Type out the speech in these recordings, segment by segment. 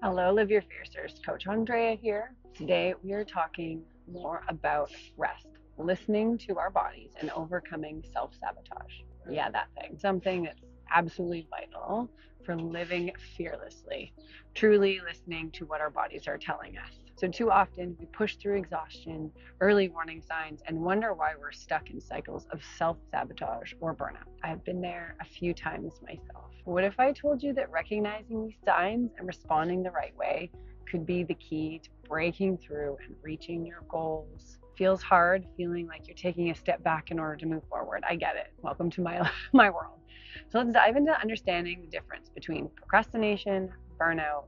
Hello, Live Your Fiercers. Coach Andrea here. Today we are talking more about rest, listening to our bodies and overcoming self sabotage. Yeah, that thing. Something that's absolutely vital for living fearlessly, truly listening to what our bodies are telling us. So, too often we push through exhaustion, early warning signs, and wonder why we're stuck in cycles of self sabotage or burnout. I've been there a few times myself. What if I told you that recognizing these signs and responding the right way could be the key to breaking through and reaching your goals? Feels hard, feeling like you're taking a step back in order to move forward. I get it. Welcome to my my world. So let's dive into understanding the difference between procrastination, burnout,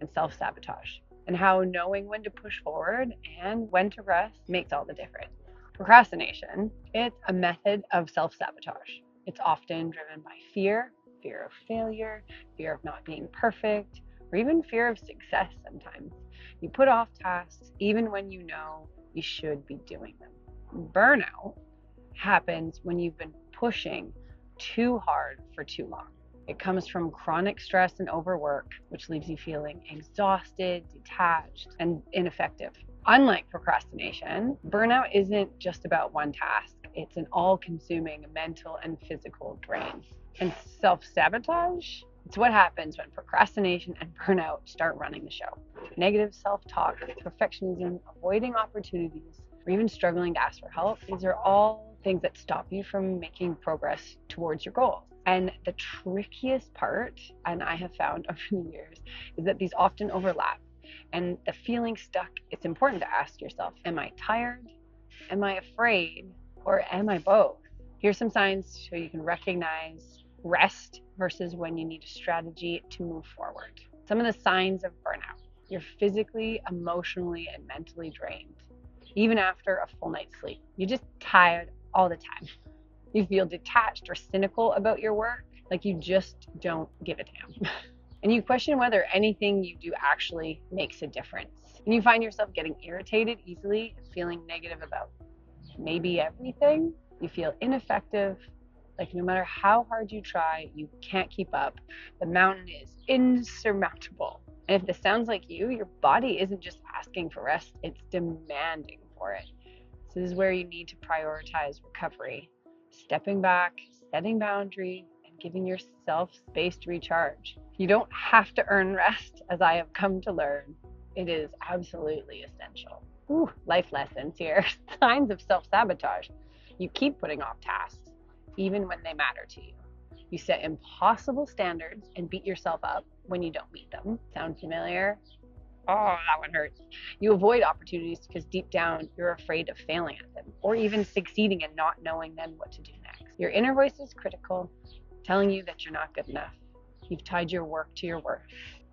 and self-sabotage, and how knowing when to push forward and when to rest makes all the difference. Procrastination, it's a method of self-sabotage. It's often driven by fear of failure, fear of not being perfect, or even fear of success sometimes. You put off tasks even when you know you should be doing them. Burnout happens when you've been pushing too hard for too long. It comes from chronic stress and overwork, which leaves you feeling exhausted, detached, and ineffective. Unlike procrastination, burnout isn't just about one task, it's an all consuming mental and physical drain. And self sabotage? It's what happens when procrastination and burnout start running the show. Negative self talk, perfectionism, avoiding opportunities, or even struggling to ask for help. These are all things that stop you from making progress towards your goals. And the trickiest part, and I have found over the years, is that these often overlap. And the feeling stuck, it's important to ask yourself, am I tired? Am I afraid? Or am I both? Here's some signs so you can recognize rest versus when you need a strategy to move forward. Some of the signs of burnout. You're physically, emotionally, and mentally drained, even after a full night's sleep. You're just tired all the time. You feel detached or cynical about your work, like you just don't give a damn. And you question whether anything you do actually makes a difference. And you find yourself getting irritated easily, feeling negative about maybe everything. You feel ineffective, like no matter how hard you try, you can't keep up. The mountain is insurmountable. And if this sounds like you, your body isn't just asking for rest, it's demanding for it. So this is where you need to prioritize recovery, stepping back, setting boundaries, and giving yourself space to recharge. You don't have to earn rest, as I have come to learn. It is absolutely essential. Ooh, life lessons here. Signs of self-sabotage. You keep putting off tasks, even when they matter to you. You set impossible standards and beat yourself up when you don't meet them. Sound familiar? Oh, that one hurts. You avoid opportunities because deep down you're afraid of failing at them or even succeeding and not knowing then what to do next. Your inner voice is critical, telling you that you're not good enough. You've tied your work to your worth,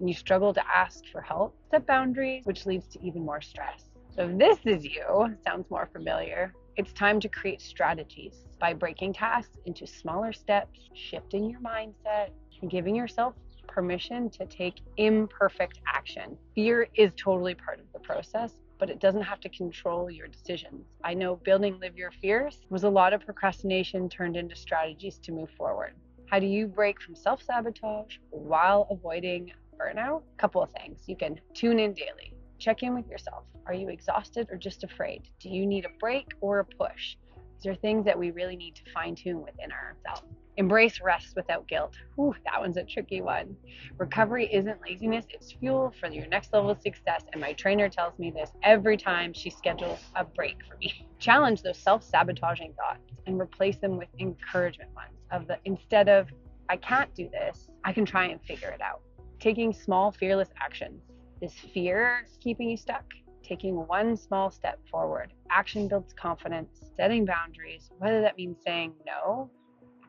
and you struggle to ask for help, set boundaries, which leads to even more stress. So if this is you, sounds more familiar, it's time to create strategies by breaking tasks into smaller steps, shifting your mindset, and giving yourself permission to take imperfect action. Fear is totally part of the process, but it doesn't have to control your decisions. I know building Live Your Fierce was a lot of procrastination turned into strategies to move forward. How do you break from self sabotage while avoiding burnout? A couple of things. You can tune in daily. Check in with yourself. Are you exhausted or just afraid? Do you need a break or a push? These are things that we really need to fine tune within ourselves. Embrace rest without guilt. Ooh, that one's a tricky one. Recovery isn't laziness, it's fuel for your next level of success. And my trainer tells me this every time she schedules a break for me. Challenge those self-sabotaging thoughts and replace them with encouragement ones instead of I can't do this, I can try and figure it out. Taking small fearless actions. Is fear keeping you stuck? Taking one small step forward. Action builds confidence, setting boundaries, whether that means saying no,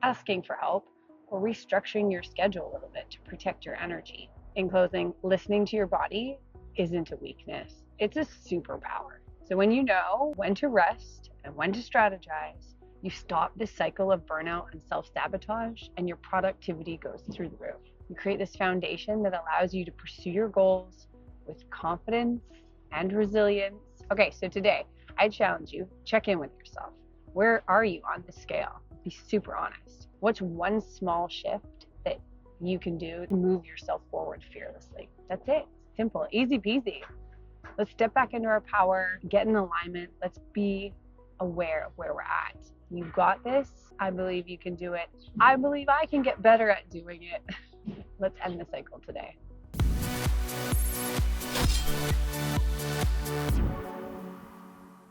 asking for help, or restructuring your schedule a little bit to protect your energy. In closing, listening to your body isn't a weakness, it's a superpower. So when you know when to rest and when to strategize, you stop this cycle of burnout and self-sabotage, and your productivity goes through the roof. You create this foundation that allows you to pursue your goals with confidence and resilience. Okay, so today I challenge you, check in with yourself. Where are you on the scale? Be super honest. What's one small shift that you can do to move yourself forward fearlessly? That's it. Simple, easy peasy. Let's step back into our power, get in alignment. Let's be aware of where we're at. You've got this. I believe you can do it. I believe I can get better at doing it. Let's end the cycle today.